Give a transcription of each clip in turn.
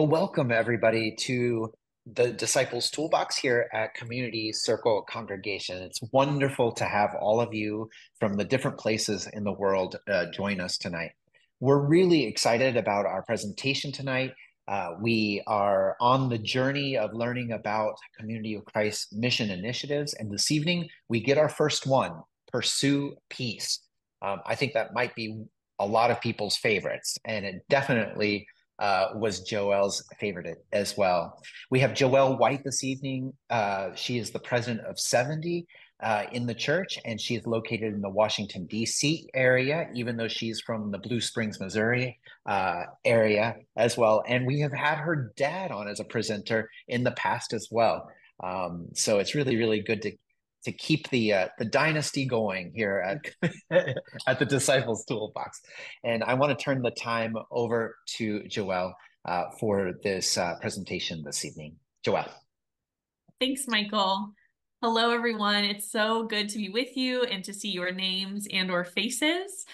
Well, welcome everybody to the Disciples Toolbox here at Community Circle Congregation. It's wonderful to have all of you from the different places in the world join us tonight. We're really excited about our presentation tonight. We are on the journey of learning about Community of Christ mission initiatives, and this evening we get our first one, Pursue Peace. I think that might be a lot of people's favorites, and it definitely was Joelle's favorite as well. We have Joelle Wight this evening. She is the president of 70 in the church, and she is located in the Washington, D.C. area, even though she's from the Blue Springs, Missouri area as well. And we have had her dad on as a presenter in the past as well. So it's really, really good to keep the dynasty going here at at the Disciples Toolbox. And I want to turn the time over to Joelle for this presentation this evening. Joelle. Thanks, Michael. Hello, everyone. It's so good to be with you and to see your names and or faces.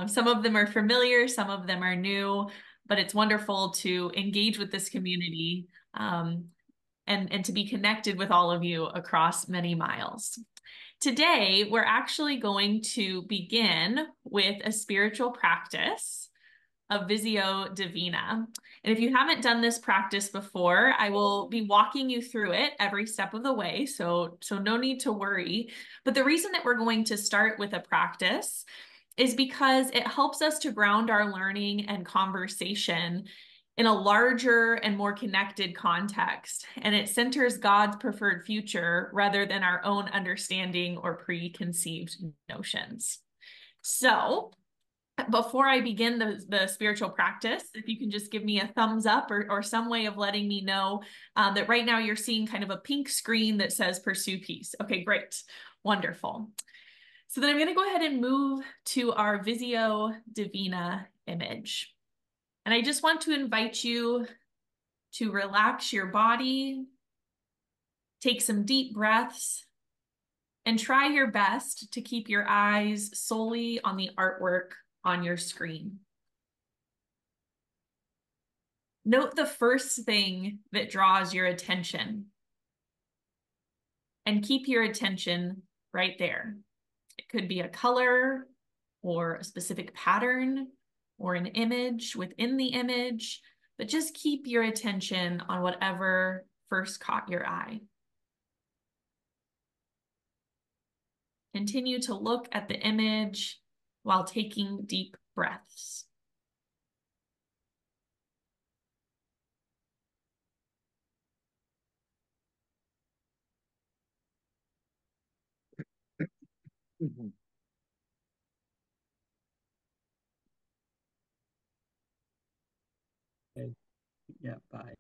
Some of them are familiar, some of them are new, but it's wonderful to engage with this community and to be connected with all of you across many miles. Today, we're actually going to begin with a spiritual practice of Visio Divina. And if you haven't done this practice before, I will be walking you through it every step of the way. So no need to worry. But the reason that we're going to start with a practice is because it helps us to ground our learning and conversation in a larger and more connected context. And it centers God's preferred future rather than our own understanding or preconceived notions. So before I begin the spiritual practice, if you can just give me a thumbs up or some way of letting me know that right now you're seeing kind of a pink screen that says Pursue Peace. Okay, great. Wonderful. So then I'm going to go ahead and move to our Visio Divina image. And I just want to invite you to relax your body, take some deep breaths, and try your best to keep your eyes solely on the artwork on your screen. Note the first thing that draws your attention and keep your attention right there. It could be a color or a specific pattern or an image within the image, but just keep your attention on whatever first caught your eye. Continue to look at the image while taking deep breaths. Mhm. Okay. Yeah, bye.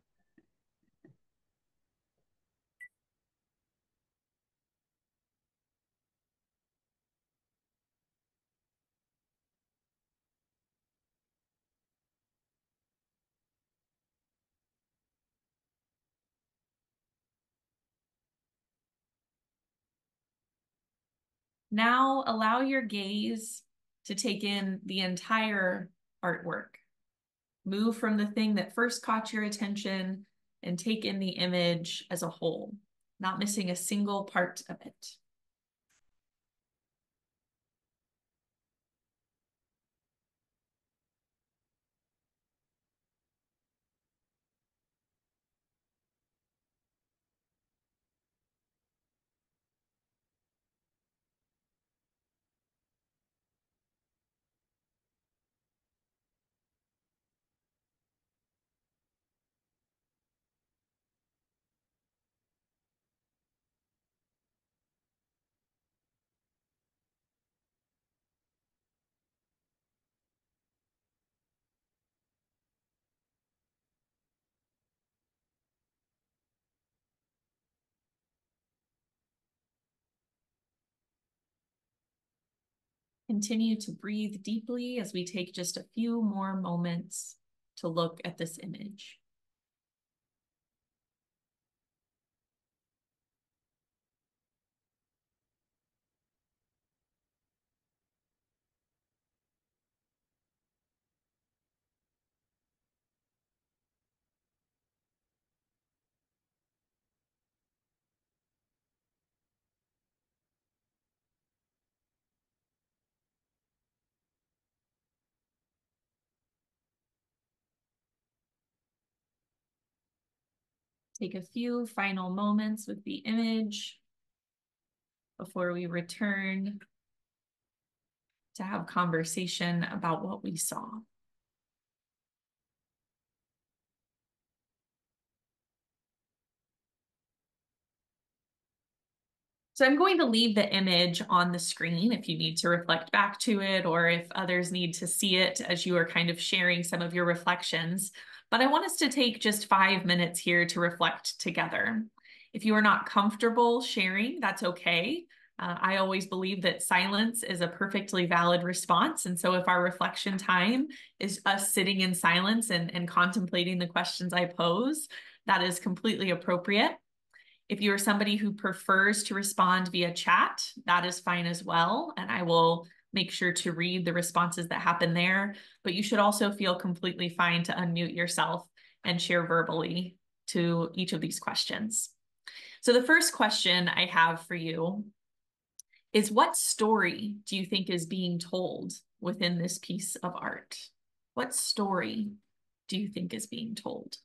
Now allow your gaze to take in the entire artwork. Move from the thing that first caught your attention and take in the image as a whole, not missing a single part of it. Continue to breathe deeply as we take just a few more moments to look at this image. take a few final moments with the image before we return to have conversation about what we saw. So I'm going to leave the image on the screen if you need to reflect back to it, or if others need to see it as you are kind of sharing some of your reflections. But I want us to take just 5 minutes here to reflect together. If you are not comfortable sharing, that's okay. I always believe that silence is a perfectly valid response. And so if our reflection time is us sitting in silence and contemplating the questions I pose, that is completely appropriate. If you are somebody who prefers to respond via chat, that is fine as well. And I will make sure to read the responses that happen there. But you should also feel completely fine to unmute yourself and share verbally to each of these questions. So the first question I have for you is, what story do you think is being told within this piece of art? What story do you think is being told?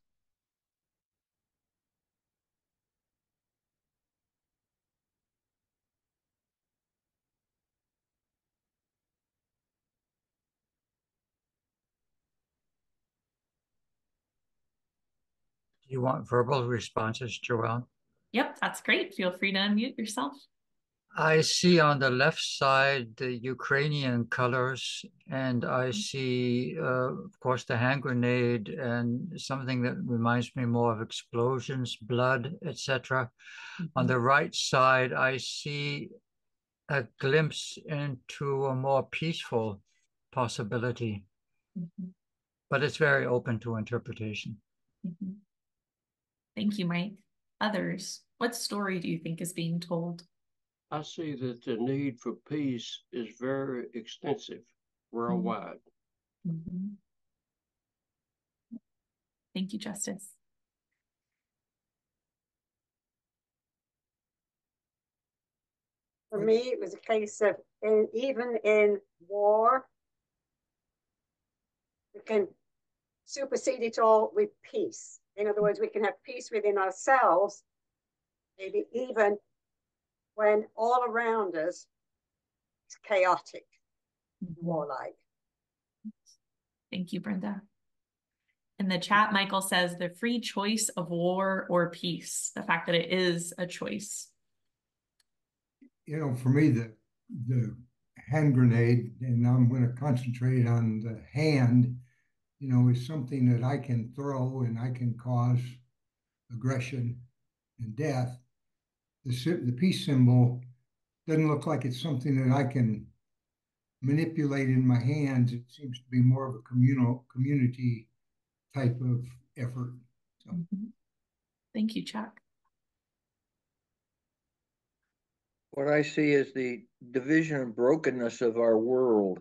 Do you want verbal responses, Joelle? Yep, that's great. Feel free to unmute yourself. I see on the left side the Ukrainian colors, and I see, of course, the hand grenade and something that reminds me more of explosions, blood, etc. On the right side, I see a glimpse into a more peaceful possibility, Mhm. but it's very open to interpretation. Mhm. Thank you, Mike. Others, what story do you think is being told? I see that the need for peace is very extensive worldwide. Mhm. Thank you, Justice. For me, it was a case of even in war, we can supersede it all with peace. In other words, we can have peace within ourselves, maybe even when all around us is chaotic, warlike. Thank you, Brenda. In the chat, Michael says the free choice of war or peace, the fact that it is a choice. For me, the hand grenade, and I'm going to concentrate on the hand, is something that I can throw and I can cause aggression and death. The peace symbol doesn't look like it's something that I can manipulate in my hands. It seems to be more of a community type of effort. So. Thank you, Chuck. What I see is the division and brokenness of our world.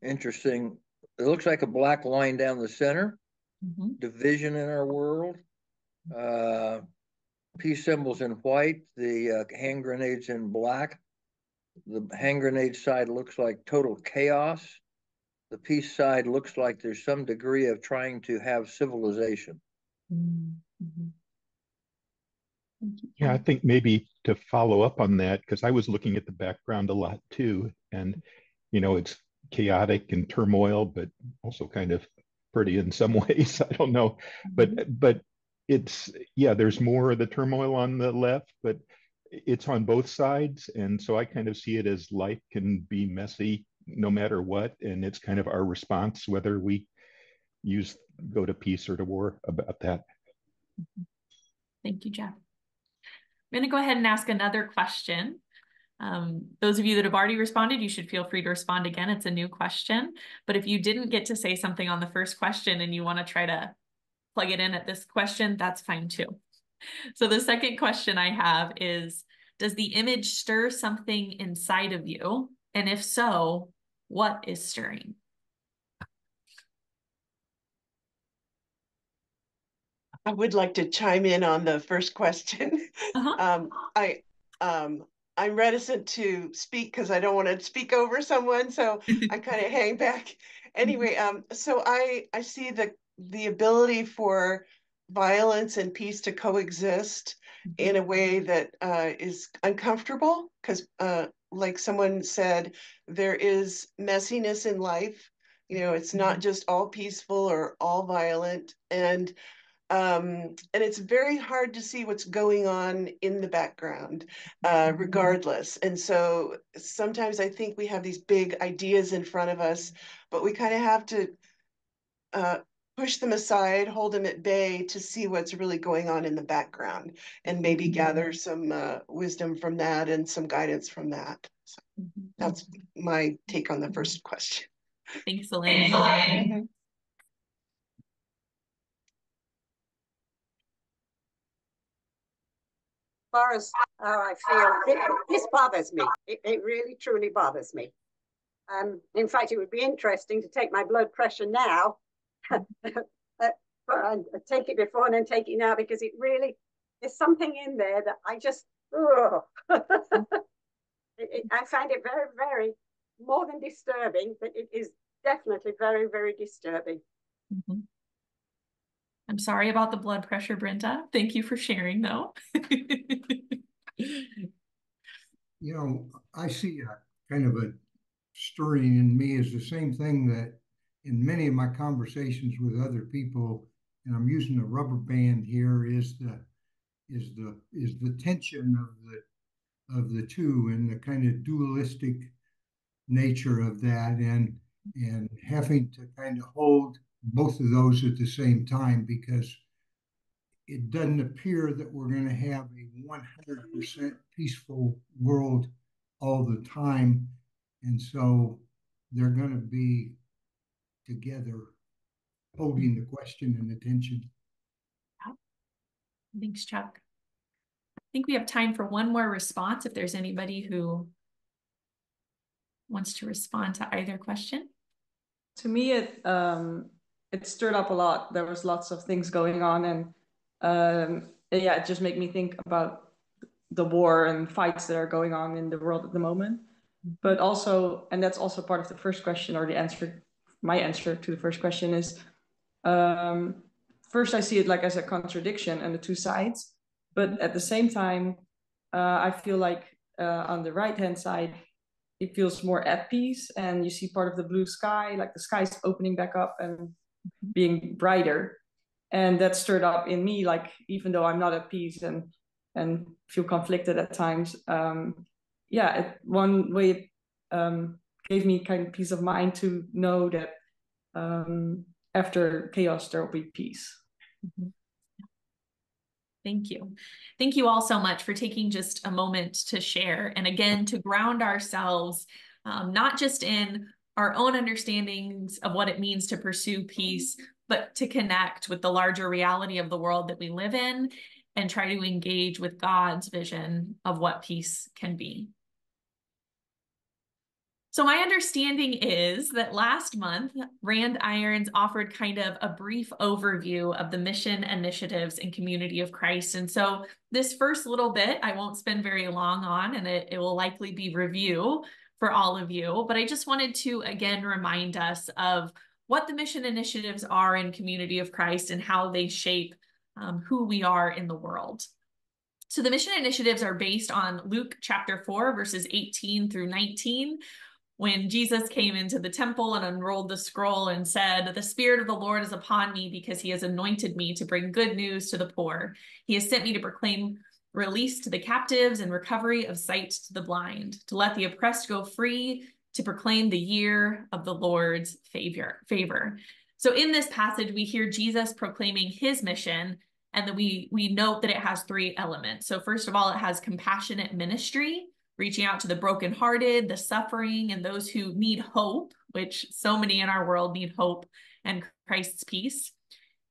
Interesting. It looks like a black line down the center. Division in our world. Peace symbols in white. The hand grenades in black. The hand grenade side looks like total chaos. The peace side looks like there's some degree of trying to have civilization. Yeah, I think maybe to follow up on that, because I was looking at the background a lot too, and it's chaotic and turmoil, but also kind of pretty in some ways. I don't know, but it's there's more of the turmoil on the left, but it's on both sides, and so I kind of see it as life can be messy no matter what, and it's kind of our response whether we go to peace or to war about that. Thank you, Jeff. I'm going to go ahead and ask another question. Those of you that have already responded, you should feel free to respond again. It's a new question. But if you didn't get to say something on the first question and you want to try to plug it in at this question, that's fine too. So the second question I have is, does the image stir something inside of you? And if so, what is stirring? I would like to chime in on the first question. I'm reticent to speak because I don't want to speak over someone, so I kind of hang back. Anyway, so I see the ability for violence and peace to coexist in a way that is uncomfortable, because like someone said, there is messiness in life. You know, it's not just all peaceful or all violent, and it's very hard to see what's going on in the background, regardless. And so sometimes I think we have these big ideas in front of us, but we kind of have to push them aside, hold them at bay to see what's really going on in the background, and maybe gather some wisdom from that and some guidance from that. So that's my take on the first question. Thanks, Elaine. As far as how I feel, this bothers me. It really, truly bothers me. In fact, it would be interesting to take my blood pressure now, take it before and then take it now, because it really, there's something in there that I just, I find it very, very, more than disturbing, but it is definitely very, very disturbing. I'm sorry about the blood pressure, Brenda. Thank you for sharing, though. You know, I see a kind of a stirring in me is the same thing that in many of my conversations with other people, and I'm using a rubber band here, is the tension of the two and the kind of dualistic nature of that, and having to kind of hold both of those at the same time, because it doesn't appear that we're going to have a 100% peaceful world all the time. And so they're going to be together holding the question and attention. Thanks, Chuck. I think we have time for one more response if there's anybody who wants to respond to either question. To me, it stirred up a lot. There was lots of things going on, and yeah, it just made me think about the war and fights that are going on in the world at the moment. But also, and that's also part of the first question, or the answer, my answer to the first question is, first I see it like as a contradiction and the two sides, but at the same time, I feel like on the right-hand side, it feels more at peace, and you see part of the blue sky, like the sky is opening back up and being brighter. And that stirred up in me, like, even though I'm not at peace and feel conflicted at times, yeah, one way it gave me kind of peace of mind to know that after chaos, there will be peace. Thank you. Thank you all so much for taking just a moment to share, and again, to ground ourselves, not just in our own understandings of what it means to pursue peace, but to connect with the larger reality of the world that we live in and try to engage with God's vision of what peace can be. So my understanding is that last month, Rand Irons offered kind of a brief overview of the mission, initiatives, and community of Christ. And so this first little bit, I won't spend very long on, and it will likely be review for all of you. But I just wanted to, again, remind us of what the mission initiatives are in Community of Christ and how they shape who we are in the world. So the mission initiatives are based on Luke chapter 4, verses 18 through 19, when Jesus came into the temple and unrolled the scroll and said, "The Spirit of the Lord is upon me because he has anointed me to bring good news to the poor. He has sent me to proclaim release to the captives and recovery of sight to the blind, to let the oppressed go free, to proclaim the year of the Lord's favor." So in this passage, we hear Jesus proclaiming his mission, and that we note that it has three elements. So first of all, it has compassionate ministry, reaching out to the brokenhearted, the suffering, and those who need hope, which so many in our world need hope and Christ's peace.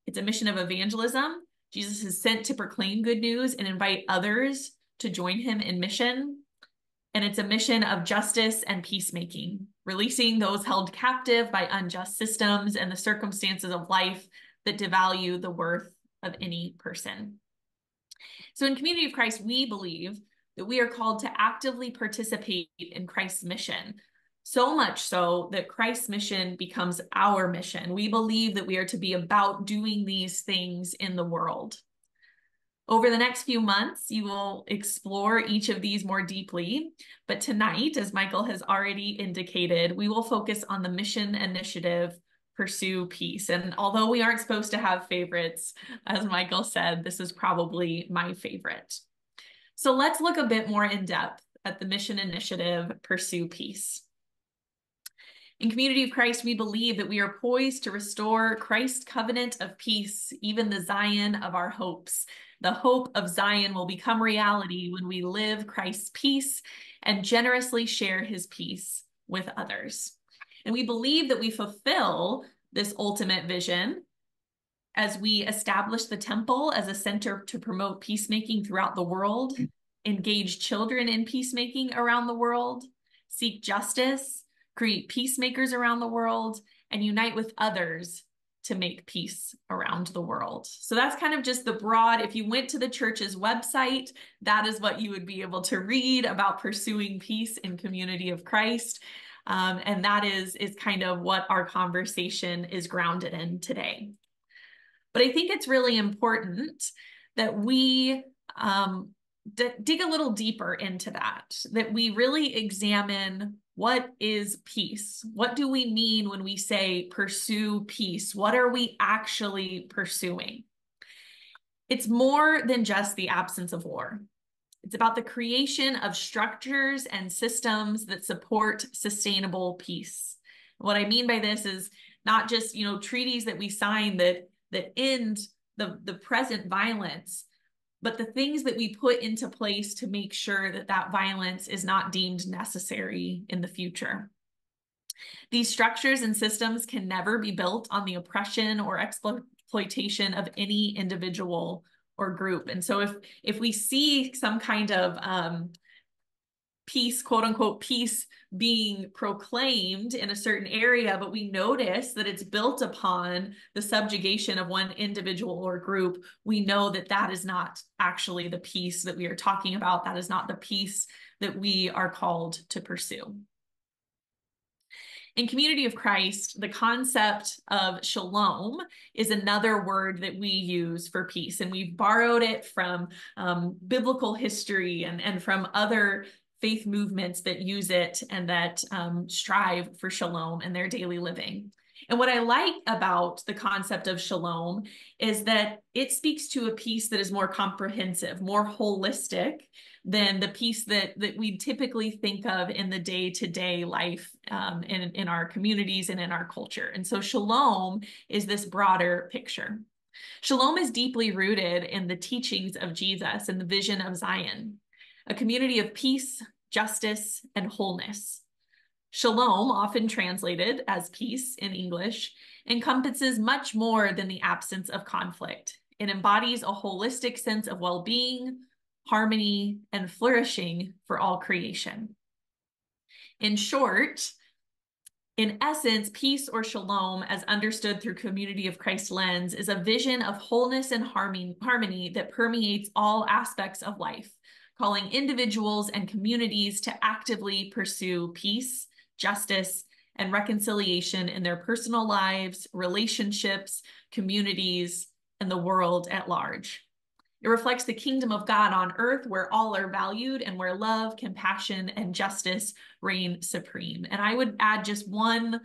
It's a mission of evangelism. Jesus is sent to proclaim good news and invite others to join him in mission. And it's a mission of justice and peacemaking, releasing those held captive by unjust systems and the circumstances of life that devalue the worth of any person. So in Community of Christ, we believe that we are called to actively participate in Christ's mission. So much so that Christ's mission becomes our mission. We believe that we are to be about doing these things in the world. Over the next few months, you will explore each of these more deeply. But tonight, as Michael has already indicated, we will focus on the mission initiative, Pursue Peace. And although we aren't supposed to have favorites, as Michael said, this is probably my favorite. So let's look a bit more in depth at the mission initiative, Pursue Peace. In Community of Christ, we believe that we are poised to restore Christ's covenant of peace, even the Zion of our hopes. The hope of Zion will become reality when we live Christ's peace and generously share his peace with others. And we believe that we fulfill this ultimate vision as we establish the temple as a center to promote peacemaking throughout the world, engage children in peacemaking around the world, seek justice, create peacemakers around the world, and unite with others to make peace around the world. So that's kind of just the broad, if you went to the church's website, that is what you would be able to read about pursuing peace in Community of Christ. And that is kind of what our conversation is grounded in today. But I think it's really important that we dig a little deeper into that we really examine what is peace? What do we mean when we say pursue peace? What are we actually pursuing? It's more than just the absence of war. It's about the creation of structures and systems that support sustainable peace. What I mean by this is not just, treaties that we sign that end the present violence, but the things that we put into place to make sure that violence is not deemed necessary in the future. These structures and systems can never be built on the oppression or exploitation of any individual or group. And so if we see some kind of peace, quote unquote, peace being proclaimed in a certain area, but we notice that it's built upon the subjugation of one individual or group, we know that that is not actually the peace that we are talking about. That is not the peace that we are called to pursue. In Community of Christ, the concept of shalom is another word that we use for peace, and we've borrowed it from biblical history and from other faith movements that use it and that strive for shalom in their daily living. And what I like about the concept of shalom is that it speaks to a peace that is more comprehensive, more holistic than the peace that we typically think of in the day-to-day life in our communities and in our culture. And so shalom is this broader picture. Shalom is deeply rooted in the teachings of Jesus and the vision of Zion, a community of peace, justice, and wholeness. Shalom, often translated as peace in English, encompasses much more than the absence of conflict. It embodies a holistic sense of well-being, harmony, and flourishing for all creation. In short, in essence, peace or shalom, as understood through Community of Christ lens, is a vision of wholeness and harmony that permeates all aspects of life, calling individuals and communities to actively pursue peace, justice, and reconciliation in their personal lives, relationships, communities, and the world at large. It reflects the kingdom of God on earth, where all are valued and where love, compassion, and justice reign supreme. And I would add just one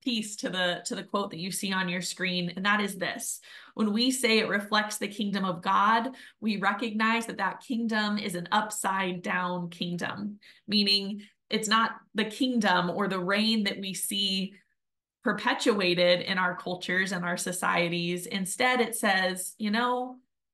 piece to the quote that you see on your screen, and that is this. When we say it reflects the kingdom of God, we recognize that kingdom is an upside down kingdom, meaning it's not the kingdom or the reign that we see perpetuated in our cultures and our societies. Instead, it says,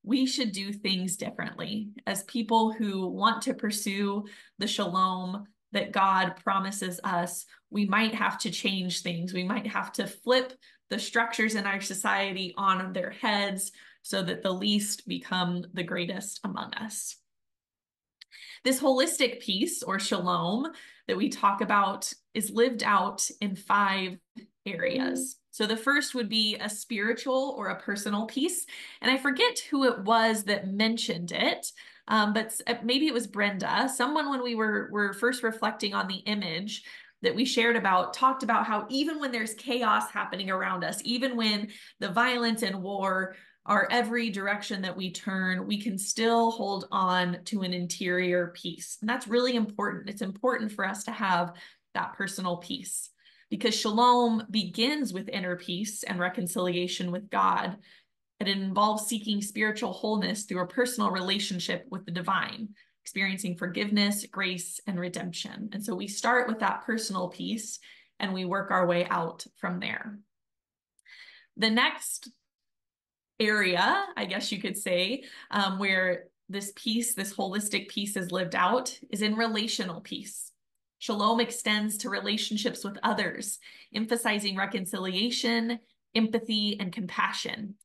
we should do things differently as people who want to pursue the shalom that God promises us. We might have to change things. We might have to flip the structures in our society on their heads so that the least become the greatest among us. This holistic peace or shalom that we talk about is lived out in 5 areas. So the first would be a spiritual or a personal peace. And I forget who it was that mentioned it, but maybe it was Brenda. Someone, when we were first reflecting on the image, that we shared about talked about how even when there's chaos happening around us, even when the violence and war are every direction that we turn, we can still hold on to an interior peace. And that's really important. It's important for us to have that personal peace, because shalom begins with inner peace and reconciliation with God. And it involves seeking spiritual wholeness through a personal relationship with the divine, experiencing forgiveness, grace, and redemption. And so we start with that personal peace and we work our way out from there. The next area, I guess you could say, where this peace, this holistic peace is lived out, is in relational peace. Shalom extends to relationships with others, emphasizing reconciliation, empathy, and compassion.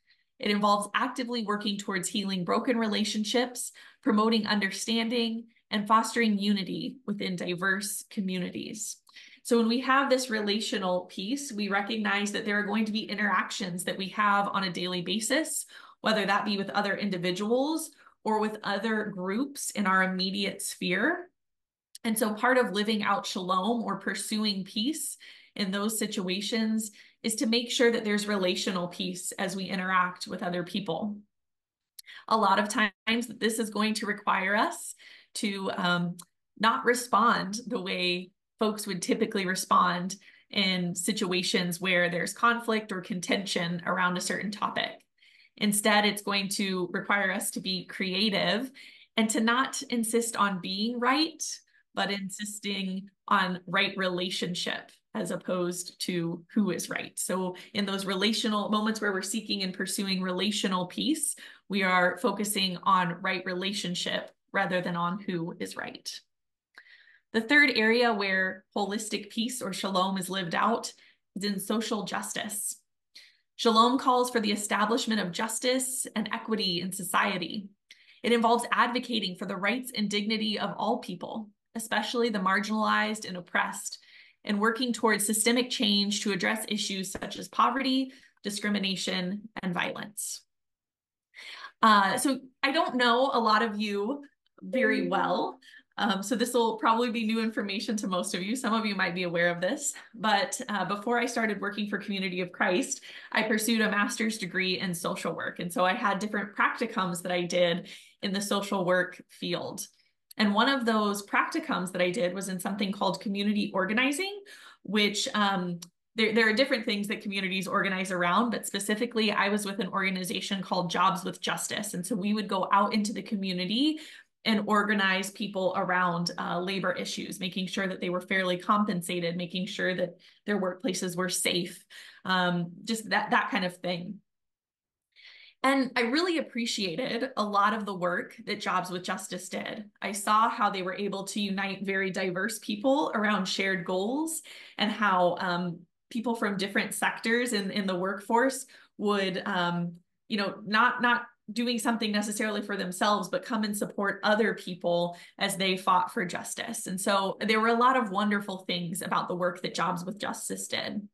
It involves actively working towards healing broken relationships, promoting understanding, and fostering unity within diverse communities. So when we have this relational piece, we recognize that there are going to be interactions that we have on a daily basis, whether that be with other individuals or with other groups in our immediate sphere. And so part of living out shalom or pursuing peace in those situations is to make sure that there's relational peace as we interact with other people. A lot of times this is going to require us to not respond the way folks would typically respond in situations where there's conflict or contention around a certain topic. Instead, it's going to require us to be creative and to not insist on being right, but insisting on right relationship as opposed to who is right. So in those relational moments where we're seeking and pursuing relational peace, we are focusing on right relationship rather than on who is right. The third area where holistic peace or shalom is lived out is in social justice. Shalom calls for the establishment of justice and equity in society. It involves advocating for the rights and dignity of all people, especially the marginalized and oppressed, and working towards systemic change to address issues such as poverty, discrimination, and violence. So I don't know a lot of you very well, so this will probably be new information to most of you. Some of you might be aware of this, but before I started working for Community of Christ, I pursued a master's degree in social work. And so I had different practicums that I did in the social work field. And one of those practicums that I did was in something called community organizing, which there are different things that communities organize around, but specifically I was with an organization called Jobs with Justice. And so we would go out into the community and organize people around labor issues, making sure that they were fairly compensated, making sure that their workplaces were safe, just that kind of thing. And I really appreciated a lot of the work that Jobs with Justice did. I saw how they were able to unite very diverse people around shared goals, and how people from different sectors in the workforce would, not doing something necessarily for themselves, but come and support other people as they fought for justice. And so there were a lot of wonderful things about the work that Jobs with Justice did.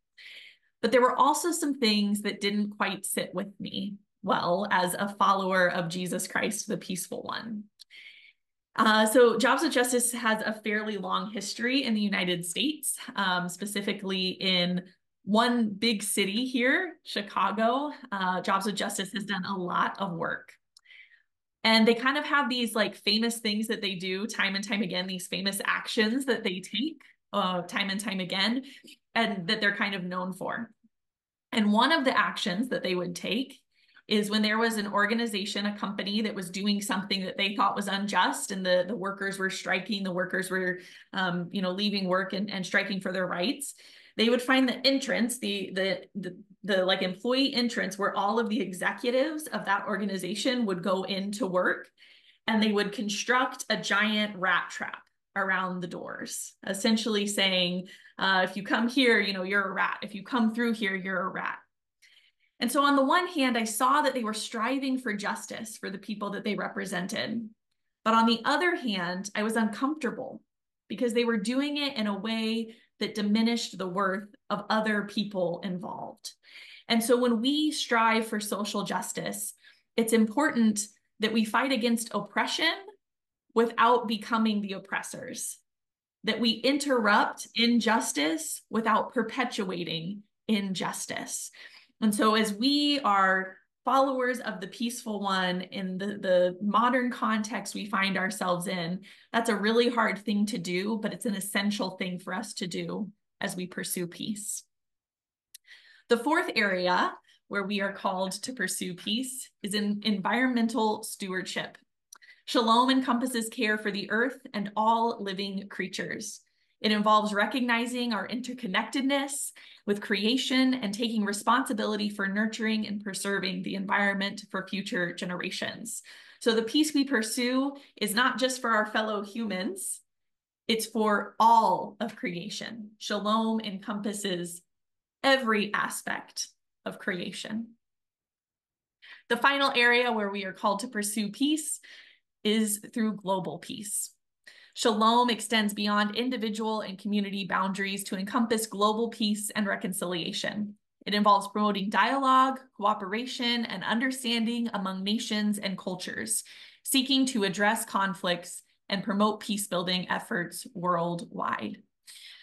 But there were also some things that didn't quite sit with me well as a follower of Jesus Christ, the peaceful one. So Jobs with Justice has a fairly long history in the United States, specifically in one big city here, Chicago. Jobs with Justice has done a lot of work. And they kind of have these like famous things that they do time and time again, these famous actions that they take time and time again, and that they're kind of known for. And one of the actions that they would take is when there was an organization, a company that was doing something that they thought was unjust, and the workers were striking, the workers were, leaving work and striking for their rights. They would find the entrance, the like employee entrance, where all of the executives of that organization would go into work, and they would construct a giant rat trap around the doors, essentially saying, if you come here, you're a rat. If you come through here, you're a rat. And so on the one hand, I saw that they were striving for justice for the people that they represented. But on the other hand, I was uncomfortable because they were doing it in a way that diminished the worth of other people involved. And so when we strive for social justice, it's important that we fight against oppression without becoming the oppressors. that we interrupt injustice without perpetuating injustice. And so as we are followers of the peaceful one in the modern context we find ourselves in, that's a really hard thing to do, but it's an essential thing for us to do as we pursue peace. The fourth area where we are called to pursue peace is in environmental stewardship. Shalom encompasses care for the earth and all living creatures. It involves recognizing our interconnectedness with creation and taking responsibility for nurturing and preserving the environment for future generations. So the peace we pursue is not just for our fellow humans, it's for all of creation. Shalom encompasses every aspect of creation. The final area where we are called to pursue peace is through global peace. Shalom extends beyond individual and community boundaries to encompass global peace and reconciliation. It involves promoting dialogue, cooperation, and understanding among nations and cultures, seeking to address conflicts and promote peace-building efforts worldwide.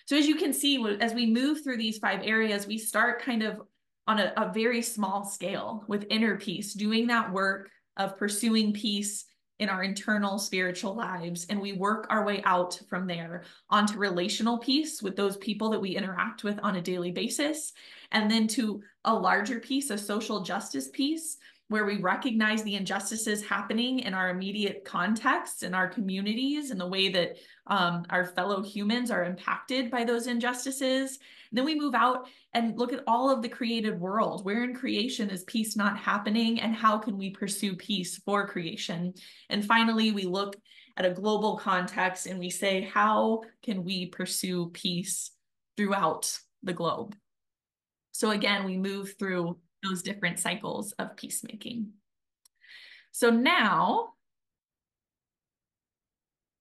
So as you can see, as we move through these 5 areas, we start kind of on a very small scale with inner peace, doing that work of pursuing peace in our internal spiritual lives. And we work our way out from there onto relational peace with those people that we interact with on a daily basis. And then to a larger piece, a social justice piece, where we recognize the injustices happening in our immediate context, in our communities, and the way that our fellow humans are impacted by those injustices. And then we move out and look at all of the created world. Where in creation is peace not happening, and how can we pursue peace for creation? And finally, we look at a global context and we say, how can we pursue peace throughout the globe? So again, we move through those different cycles of peacemaking. So now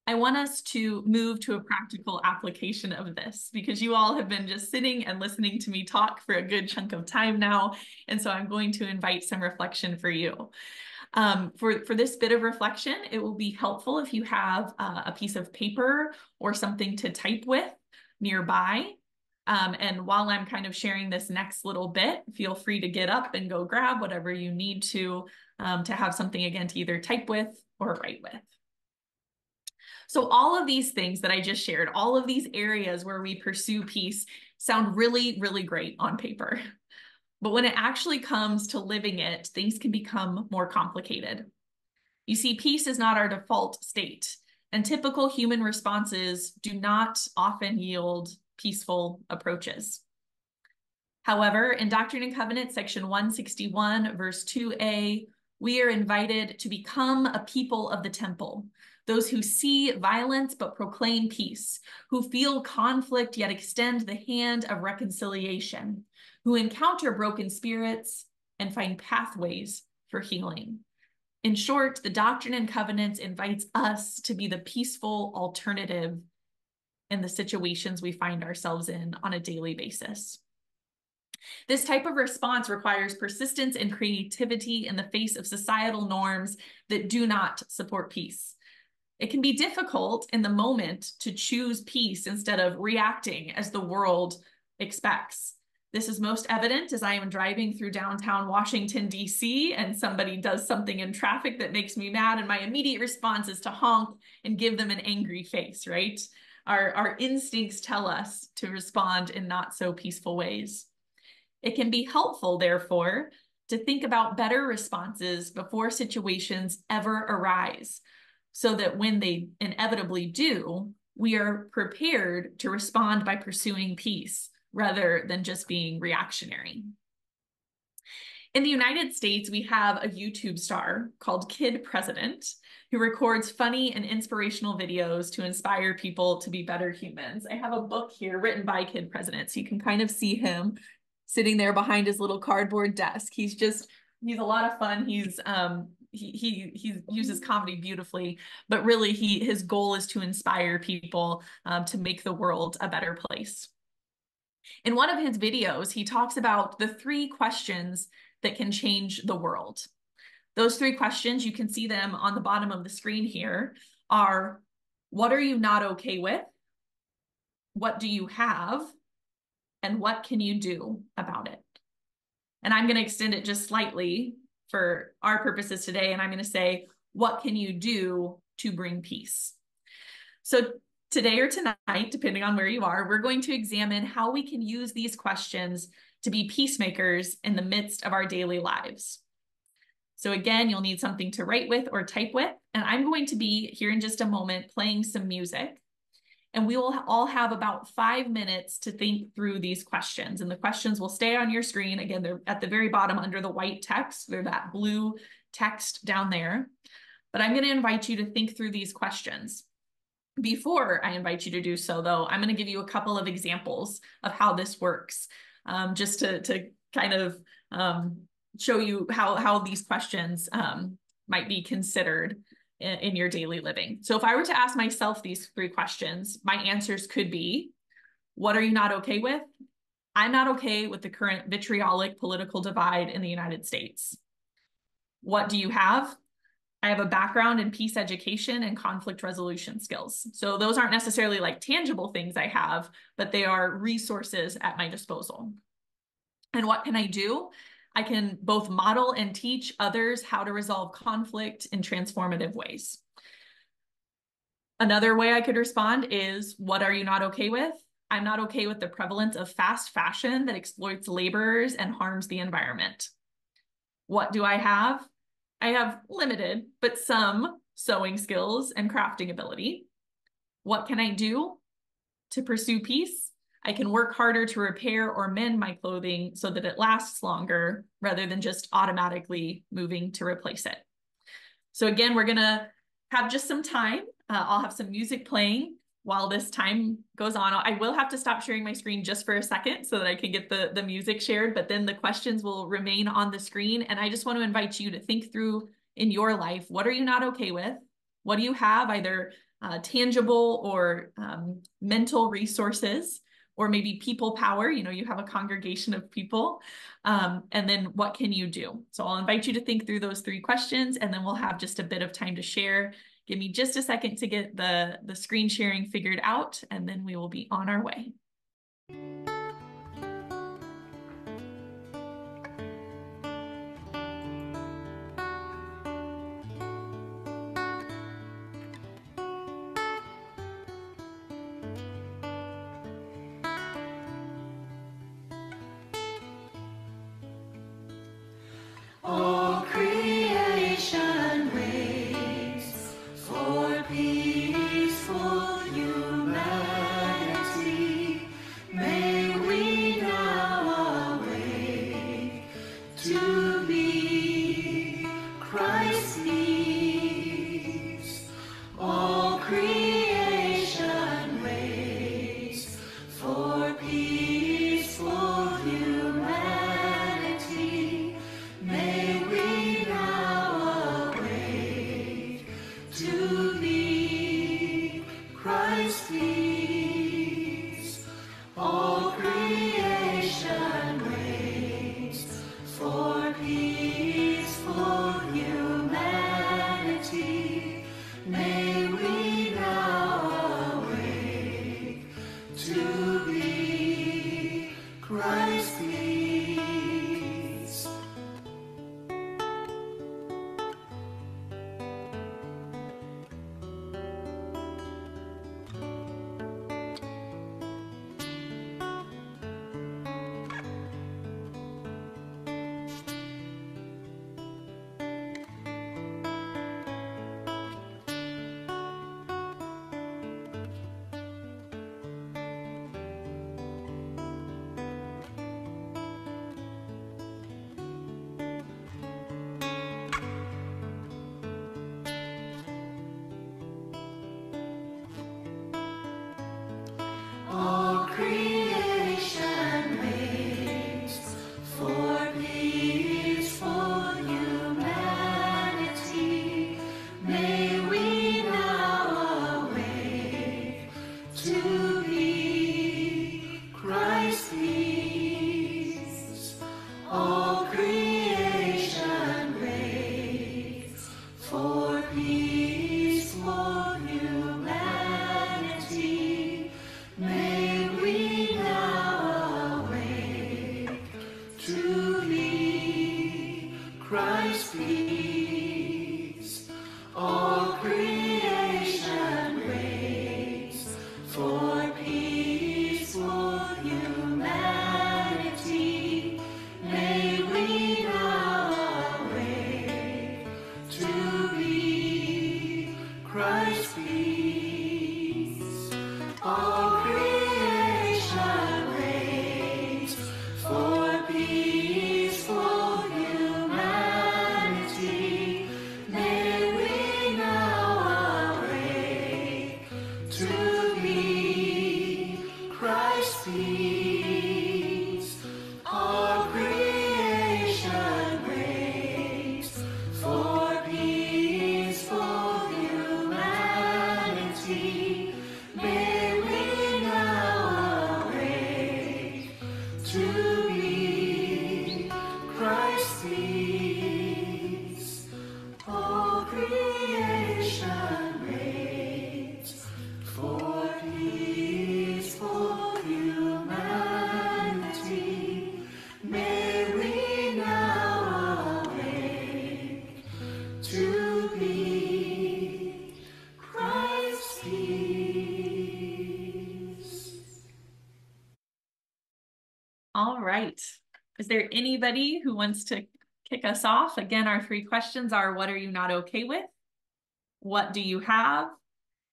I want us to move to a practical application of this, because you all have been just sitting and listening to me talk for a good chunk of time now. And so I'm going to invite some reflection for you. For this bit of reflection, it will be helpful if you have a piece of paper or something to type with nearby. And while I'm kind of sharing this next little bit, feel free to get up and go grab whatever you need to have something again to either type with or write with. So all of these things that I just shared, all of these areas where we pursue peace sound really, really great on paper. But when it actually comes to living it, things can become more complicated. You see, peace is not our default state, and typical human responses do not often yield peaceful approaches. However, in Doctrine and Covenants, section 161, verse 2a, we are invited to become a people of the temple, those who see violence but proclaim peace, who feel conflict yet extend the hand of reconciliation, who encounter broken spirits and find pathways for healing. In short, the Doctrine and Covenants invites us to be the peaceful alternative in the situations we find ourselves in on a daily basis. This type of response requires persistence and creativity in the face of societal norms that do not support peace. It can be difficult in the moment to choose peace instead of reacting as the world expects. This is most evident as I am driving through downtown Washington, D.C., and somebody does something in traffic that makes me mad, and my immediate response is to honk and give them an angry face, right? Our instincts tell us to respond in not so peaceful ways. It can be helpful, therefore, to think about better responses before situations ever arise, so that when they inevitably do, we are prepared to respond by pursuing peace rather than just being reactionary. In the United States, we have a YouTube star called Kid President who records funny and inspirational videos to inspire people to be better humans. I have a book here written by Kid President, so you can kind of see him sitting there behind his little cardboard desk. He's a lot of fun. He uses comedy beautifully, but really his goal is to inspire people to make the world a better place. In one of his videos, he talks about the 3 questions that can change the world. Those 3 questions, you can see them on the bottom of the screen here, are: what are you not okay with? what do you have, and what can you do about it? And I'm going to extend it just slightly for our purposes today. And I'm going to say, what can you do to bring peace? So today or tonight, depending on where you are, we're going to examine how we can use these questions to be peacemakers in the midst of our daily lives. So again, you'll need something to write with or type with. And I'm going to be here in just a moment playing some music. And we will all have about 5 minutes to think through these questions. And the questions will stay on your screen. Again, they're at the very bottom under the white text. They're that blue text down there. But I'm going to invite you to think through these questions. Before I invite you to do so, though, I'm going to give you a couple of examples of how this works, just to kind of show you how these questions might be considered in your daily living. So if I were to ask myself these 3 questions, my answers could be, what are you not okay with? I'm not okay with the current vitriolic political divide in the United States. What do you have? I have a background in peace education and conflict resolution skills. So those aren't necessarily like tangible things I have, but they are resources at my disposal. And what can I do? I can both model and teach others how to resolve conflict in transformative ways. Another way I could respond is, what are you not okay with? I'm not okay with the prevalence of fast fashion that exploits laborers and harms the environment. What do I have? I have limited, but some sewing skills and crafting ability. What can I do to pursue peace? I can work harder to repair or mend my clothing so that it lasts longer rather than just automatically moving to replace it. So again, we're going to have just some time. I'll have some music playing while this time goes on. I will have to stop sharing my screen just for a second so that I can get the music shared, but then the questions will remain on the screen. And I just want to invite you to think through in your life, what are you not okay with? What do you have, either tangible or mental resources, or maybe people power, you have a congregation of people, and then what can you do? So I'll invite you to think through those 3 questions, and then we'll have just a bit of time to share. Give me just a second to get the screen sharing figured out, and then we will be on our way. All creation waits for peaceful humanity. May we now awake to be Christ's peace. All creation waits for peaceful humanity. May we now awake to be Christ's peace. All creation waits for peace. to me, Christ peace. All creation waits for peaceful humanity. May we now awake to be Christ peace. All creation waits for peaceful humanity. May we now awake to be Christ peace. All creation waits for peaceful humanity. May we now awake to be Christ peace. All creation waits for peaceful humanity. May we now awake to be Christ peace. All right. Is there anybody who wants to kick us off? Again, our three questions are: what are you not okay with? What do you have?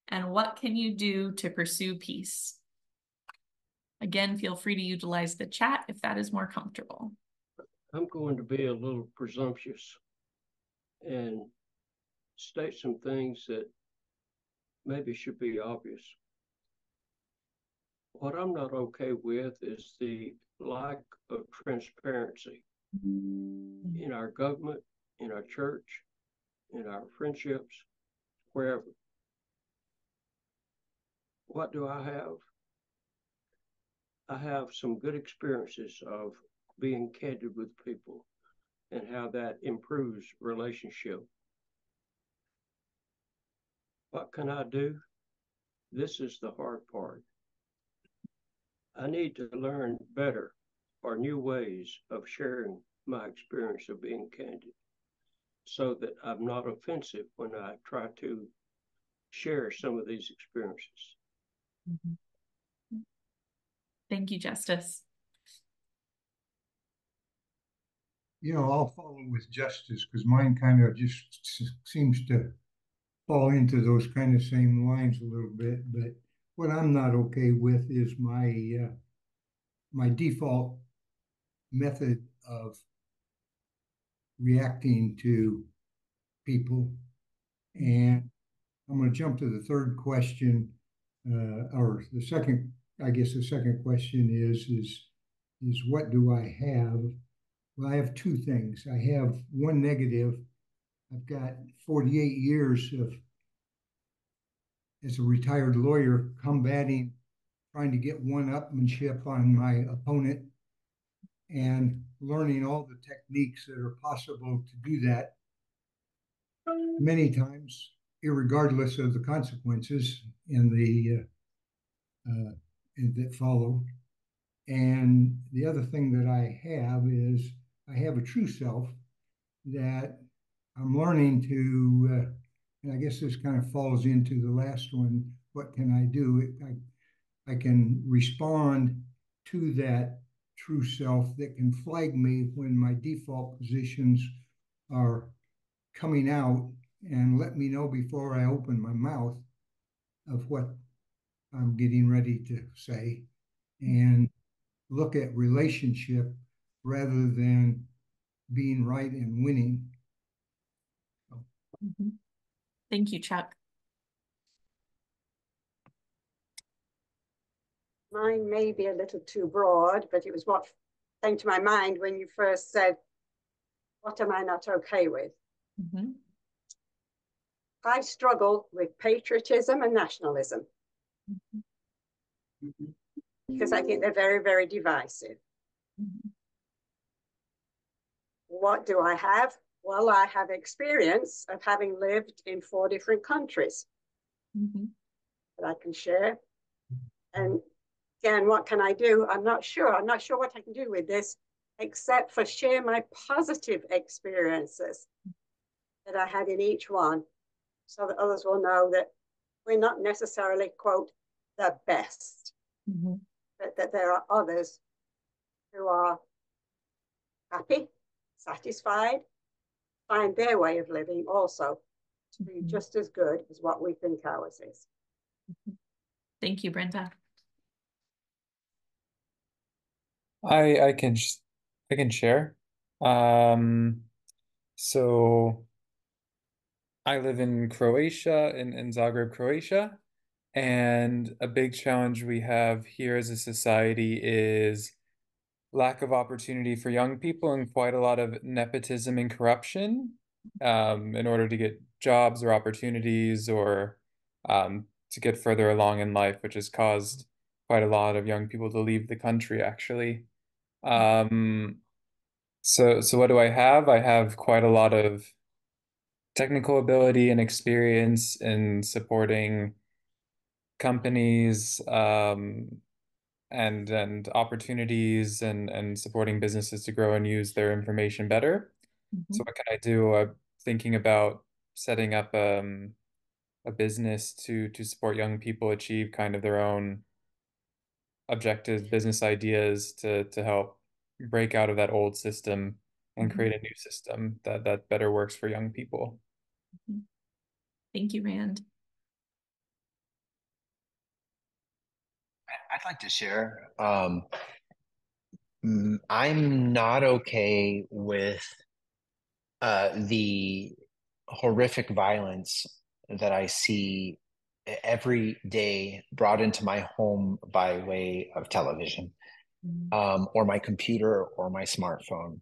And what can you do to pursue peace? Again, feel free to utilize the chat if that is more comfortable. I'm going to be a little presumptuous and state some things that maybe should be obvious. What I'm not okay with is the lack of transparency in our government, in our church, in our friendships, wherever. What do I have? I have some good experiences of being candid with people and how that improves relationship. What can I do? This is the hard part. I need to learn better or new ways of sharing my experience of being candid so that I'm not offensive when I try to share some of these experiences. Mm-hmm. Thank you, Justice. I'll follow with Justice because mine kind of just seems to fall into those kind of same lines a little bit. But what I'm not okay with is my my default method of reacting to people. And I'm going to jump to the third question, or the second. I guess the second question is what do I have? Well, I have two things. I have one negative. I've got 48 years of, as a retired lawyer, combating, trying to get one-upmanship on my opponent and learning all the techniques that are possible to do that, many times, irregardless of the consequences that follow. And the other thing that I have is I have a true self that I'm learning to, and I guess this kind of falls into the last one. What can I do? I can respond to that true self that can flag me when my default positions are coming out and let me know before I open my mouth of what I'm getting ready to say, and look at relationship rather than being right and winning. Mm-hmm. Thank you, Chuck. Mine may be a little too broad, but it was what came to my mind when you first said, what am I not okay with? Mm-hmm. I struggle with patriotism and nationalism because I think they're very, very divisive. Mm-hmm. What do I have? Well, I have experience of having lived in 4 different countries that I can share. And again, what can I do? I'm not sure. I'm not sure what I can do with this, except for share my positive experiences that I had in each one, so that others will know that we're not necessarily, quote, the best, but that there are others who are happy, satisfied, find their way of living also to be just as good as what we think ours is. Thank you, Brenda. I can share. So I live in Croatia, in Zagreb, Croatia, and a big challenge we have here as a society is lack of opportunity for young people and quite a lot of nepotism and corruption in order to get jobs or opportunities or to get further along in life, which has caused quite a lot of young people to leave the country, actually. Um, so what do I have? I have quite a lot of technical ability and experience in supporting companies and opportunities and supporting businesses to grow and use their information better. So what can I do? I'm thinking about setting up a business to support young people achieve kind of their own objectives, business ideas to help break out of that old system and create a new system that better works for young people. Thank you, Rand. I'd like to share. I'm not okay with the horrific violence that I see every day brought into my home by way of television, or my computer or my smartphone.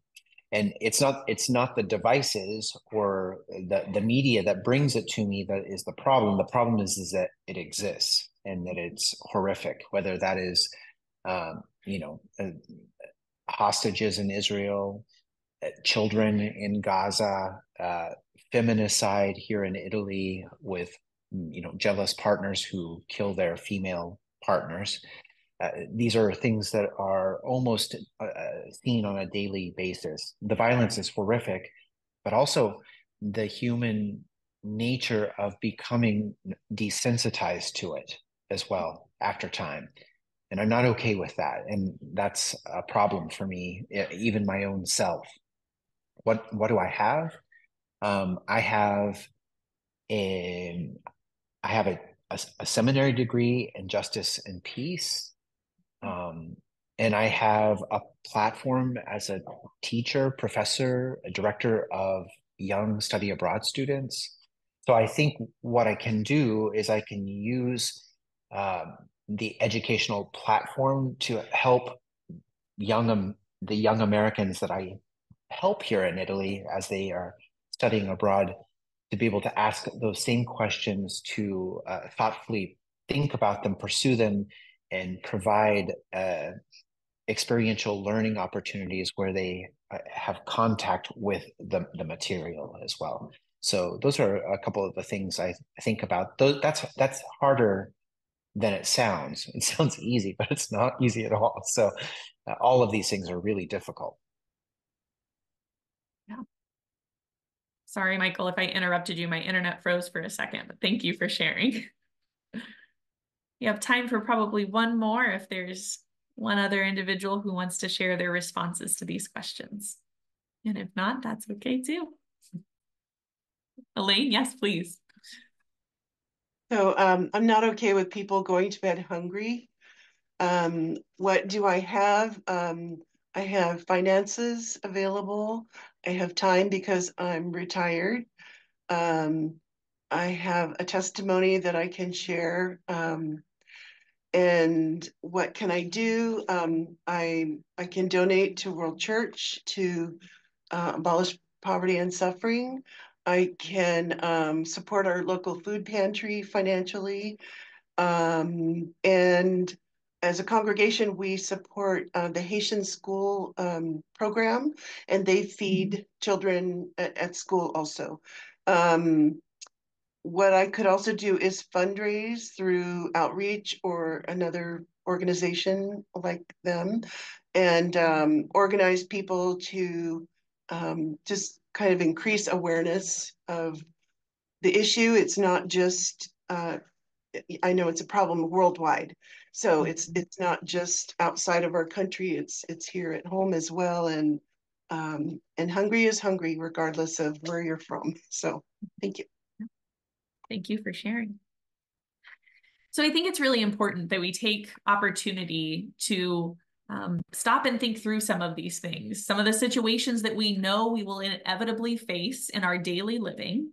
And it's not the devices or the media that brings it to me that is the problem. The problem is that it exists and that it's horrific, whether that is hostages in Israel, children in Gaza, feminicide here in Italy with jealous partners who kill their female partners. These are things that are almost seen on a daily basis. The violence is horrific, but also the human nature of becoming desensitized to it as well after time. And I'm not okay with that. And that's a problem for me, even my own self. What do I have? I have a a seminary degree in justice and peace. And I have a platform as a teacher, professor, a director of young study abroad students. So I think what I can do is I can use the educational platform to help the young Americans that I help here in Italy as they are studying abroad to be able to ask those same questions, to thoughtfully think about them, pursue them, and provide experiential learning opportunities where they have contact with the material as well. So those are a couple of the things I think about. That's harder than it sounds. It sounds easy, but it's not easy at all. So all of these things are really difficult. Yeah. Sorry, Michael, if I interrupted you, my internet froze for a second, but thank you for sharing. You have time for probably one more if there's one other individual who wants to share their responses to these questions. And if not, that's okay too. Elaine, yes, please. So I'm not okay with people going to bed hungry. What do I have? I have finances available. I have time because I'm retired. I have a testimony that I can share. And what can I do? I can donate to World Church to abolish poverty and suffering. I can support our local food pantry financially. And as a congregation, we support the Haitian school program, and they feed children at school also. What I could also do is fundraise through outreach or another organization like them. and organize people to just kind of increase awareness of the issue. It's not just, I know it's a problem worldwide. So it's not just outside of our country, it's here at home as well. And hungry is hungry regardless of where you're from. So thank you. Thank you for sharing. So I think it's really important that we take opportunity to stop and think through some of these things, some of the situations that we know we will inevitably face in our daily living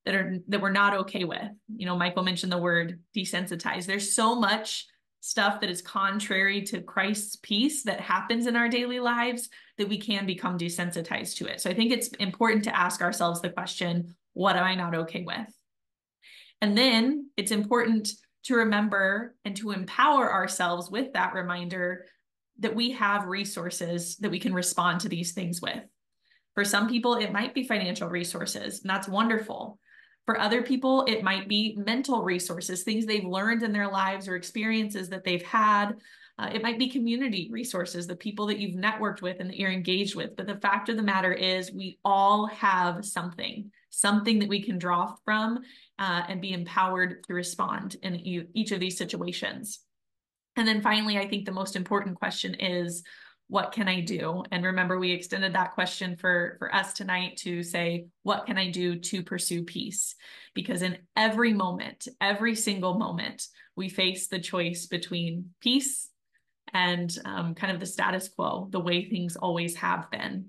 that we're not okay with. You know, Michael mentioned the word desensitized. There's so much stuff that is contrary to Christ's peace that happens in our daily lives that we can become desensitized to it. So I think it's important to ask ourselves the question, what am I not okay with? And then it's important to remember and to empower ourselves with that reminder that we have resources that we can respond to these things with. For some people, it might be financial resources, and that's wonderful. For other people, it might be mental resources, things they've learned in their lives or experiences that they've had. It might be community resources, the people that you've networked with and that you're engaged with. But the fact of the matter is we all have something that we can draw from and be empowered to respond in each of these situations. And then finally, I think the most important question is, what can I do? And remember, we extended that question for us tonight to say, what can I do to pursue peace? Because in every moment, every single moment, we face the choice between peace and kind of the status quo, the way things always have been.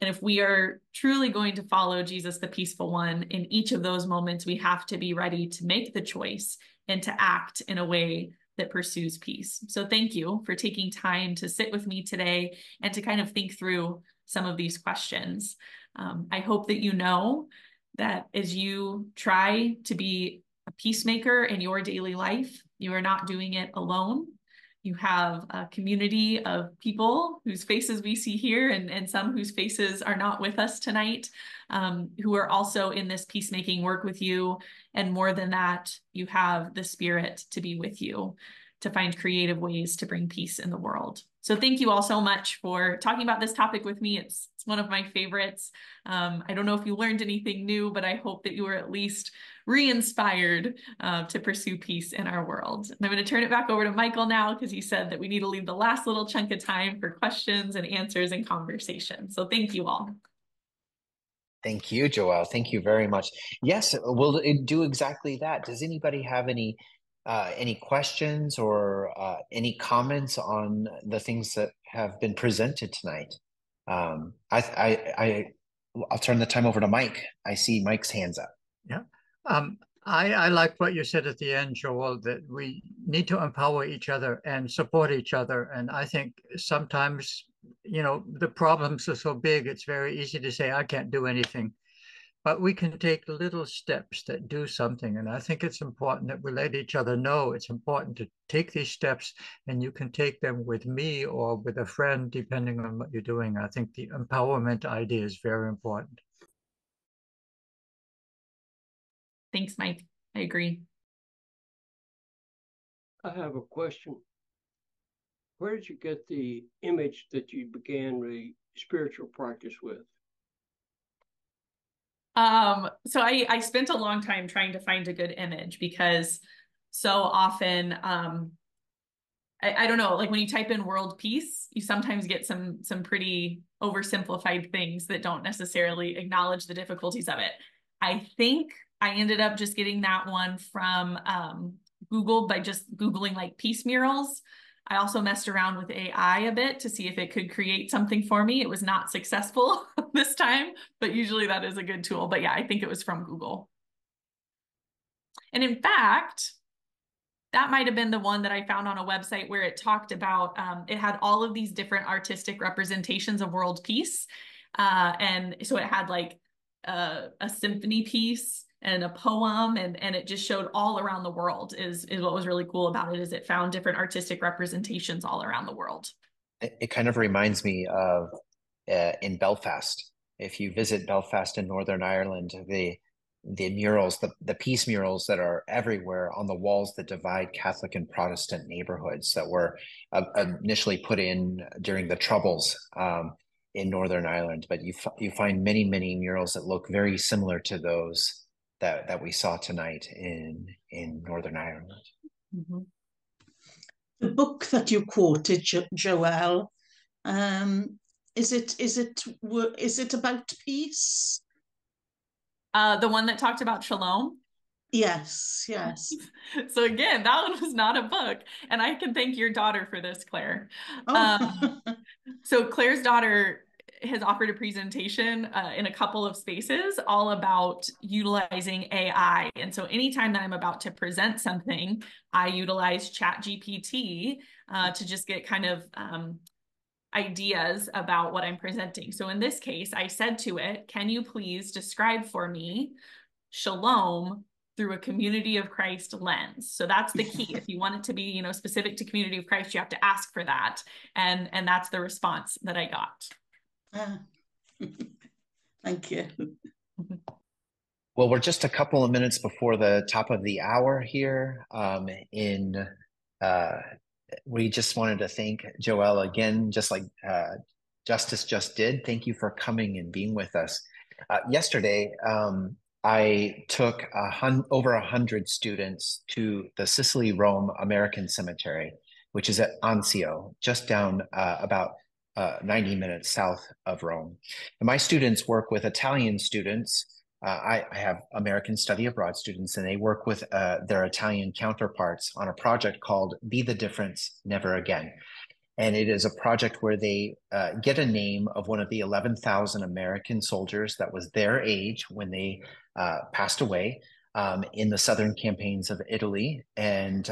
And if we are truly going to follow Jesus, the peaceful one, in each of those moments, we have to be ready to make the choice and to act in a way that pursues peace. So thank you for taking time to sit with me today and to kind of think through some of these questions. I hope that you know that as you try to be a peacemaker in your daily life, you are not doing it alone. You have a community of people whose faces we see here and some whose faces are not with us tonight, who are also in this peacemaking work with you. And more than that, you have the Spirit to be with you, to find creative ways to bring peace in the world. So thank you all so much for talking about this topic with me. It's one of my favorites. I don't know if you learned anything new, but I hope that you were at least re-inspired to pursue peace in our world. And I'm going to turn it back over to Michael now, because he said that we need to leave the last little chunk of time for questions and answers and conversation. So thank you all. Thank you, Joelle. Thank you very much. Yes, we'll do exactly that. Does anybody have any questions or any comments on the things that have been presented tonight? I'll turn the time over to Mike. I see Mike's hands up. Yeah. I like what you said at the end, Joel, that we need to empower each other and support each other. And I think sometimes, you know, the problems are so big, it's very easy to say, I can't do anything. But we can take little steps that do something. And I think it's important that we let each other know it's important to take these steps, and you can take them with me or with a friend, depending on what you're doing. I think the empowerment idea is very important. Thanks, Mike. I agree. I have a question. Where did you get the image that you began the spiritual practice with? So I spent a long time trying to find a good image, because so often, I don't know, like when you type in world peace, you sometimes get some pretty oversimplified things that don't necessarily acknowledge the difficulties of it. I think I ended up just getting that one from Google by just Googling like peace murals. I also messed around with AI a bit to see if it could create something for me. It was not successful this time, but usually that is a good tool. But yeah, I think it was from Google. And in fact, that might have been the one that I found on a website where it talked about, it had all of these different artistic representations of world peace. And so it had like a symphony piece and a poem, and it just showed all around the world is what was really cool about it, is it found different artistic representations all around the world. It kind of reminds me of in Belfast. If you visit Belfast in Northern Ireland, the murals, the peace murals that are everywhere on the walls that divide Catholic and Protestant neighborhoods that were initially put in during the Troubles in Northern Ireland. But you find many, many murals that look very similar to those that we saw tonight in Northern Ireland. Mm-hmm. The book that you quoted, Joelle, is it about peace? The one that talked about shalom? Yes, yes. So again, that one was not a book. And I can thank your daughter for this, Claire. Oh. So Claire's daughter has offered a presentation in a couple of spaces all about utilizing AI. And so anytime that I'm about to present something, I utilize ChatGPT to just get kind of ideas about what I'm presenting. So in this case, I said to it, can you please describe for me shalom through a community of Christ lens? So that's the key. If you want it to be, specific to community of Christ, you have to ask for that. And that's the response that I got. Thank you. Well, we're just a couple of minutes before the top of the hour here. We just wanted to thank Joelle again, just like Justice just did. Thank you for coming and being with us. Yesterday, I took over 100 students to the Sicily-Rome American Cemetery, which is at Anzio, just down about 90 minutes south of Rome. And my students work with Italian students. I have American Study Abroad students, and they work with their Italian counterparts on a project called Be the Difference, Never Again. And it is a project where they get a name of one of the 11,000 American soldiers that was their age when they passed away in the southern campaigns of Italy, and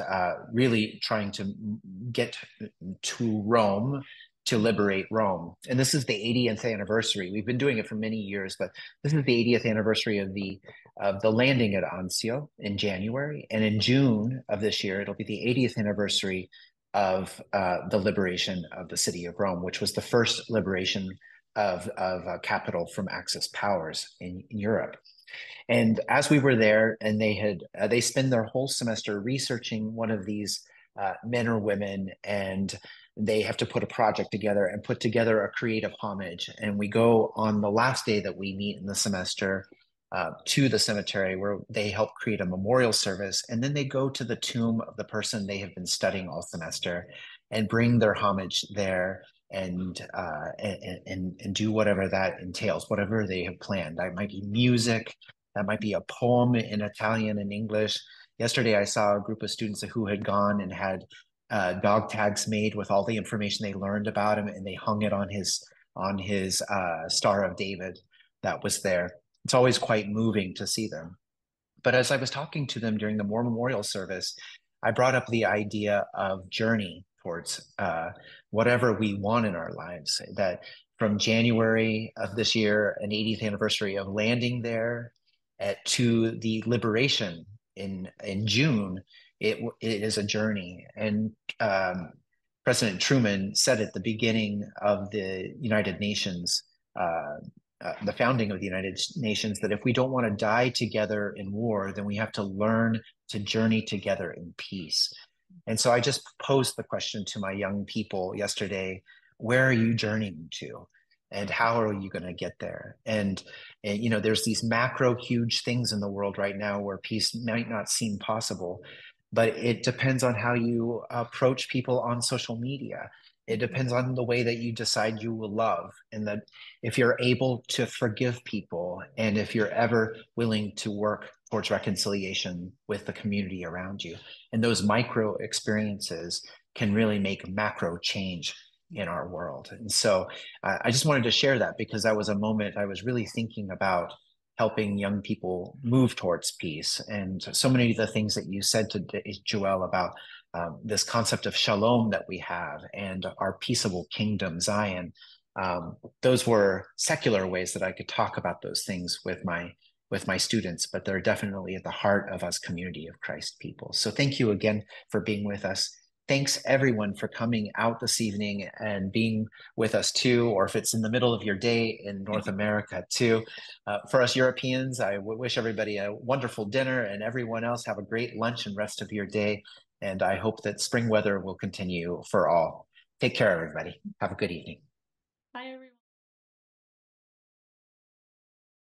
really trying to get to Rome to liberate Rome. And this is the 80th anniversary. We've been doing it for many years, but this is the 80th anniversary of the landing at Anzio in January. And in June of this year, it'll be the 80th anniversary of the liberation of the city of Rome, which was the first liberation of a capital from Axis powers in Europe. And as we were there, and they spend their whole semester researching one of these men or women, and they have to put a project together and put together a creative homage. And we go on the last day that we meet in the semester to the cemetery, where they help create a memorial service. And then they go to the tomb of the person they have been studying all semester and bring their homage there and do whatever that entails, whatever they have planned. That might be music, that might be a poem in Italian and English. Yesterday, I saw a group of students who had gone and had dog tags made with all the information they learned about him, and they hung it on his Star of David that was there. It's always quite moving to see them. But as I was talking to them during the memorial service, I brought up the idea of journey towards whatever we want in our lives. That from January of this year, an 80th anniversary of landing there, to the liberation in June, it is a journey. And President Truman said at the beginning of the United Nations, the founding of the United Nations, that if we don't want to die together in war, then we have to learn to journey together in peace. And so I just posed the question to my young people yesterday: where are you journeying to? And how are you going to get there? And there's these macro huge things in the world right now where peace might not seem possible, but it depends on how you approach people on social media. It depends on the way that you decide you will love, and that if you're able to forgive people, and if you're ever willing to work towards reconciliation with the community around you. And those micro experiences can really make macro change in our world. And so I just wanted to share that, because that was a moment I was really thinking about helping young people move towards peace. And so many of the things that you said to Joelle about this concept of shalom that we have, and our peaceable kingdom, Zion, those were secular ways that I could talk about those things with my students, but they're definitely at the heart of us, community of Christ people. So thank you again for being with us. thanks everyone for coming out this evening and being with us too, or if it's in the middle of your day in North America too. For us Europeans, I wish everybody a wonderful dinner, and everyone else have a great lunch and rest of your day. And I hope that spring weather will continue for all. Take care, everybody. Have a good evening.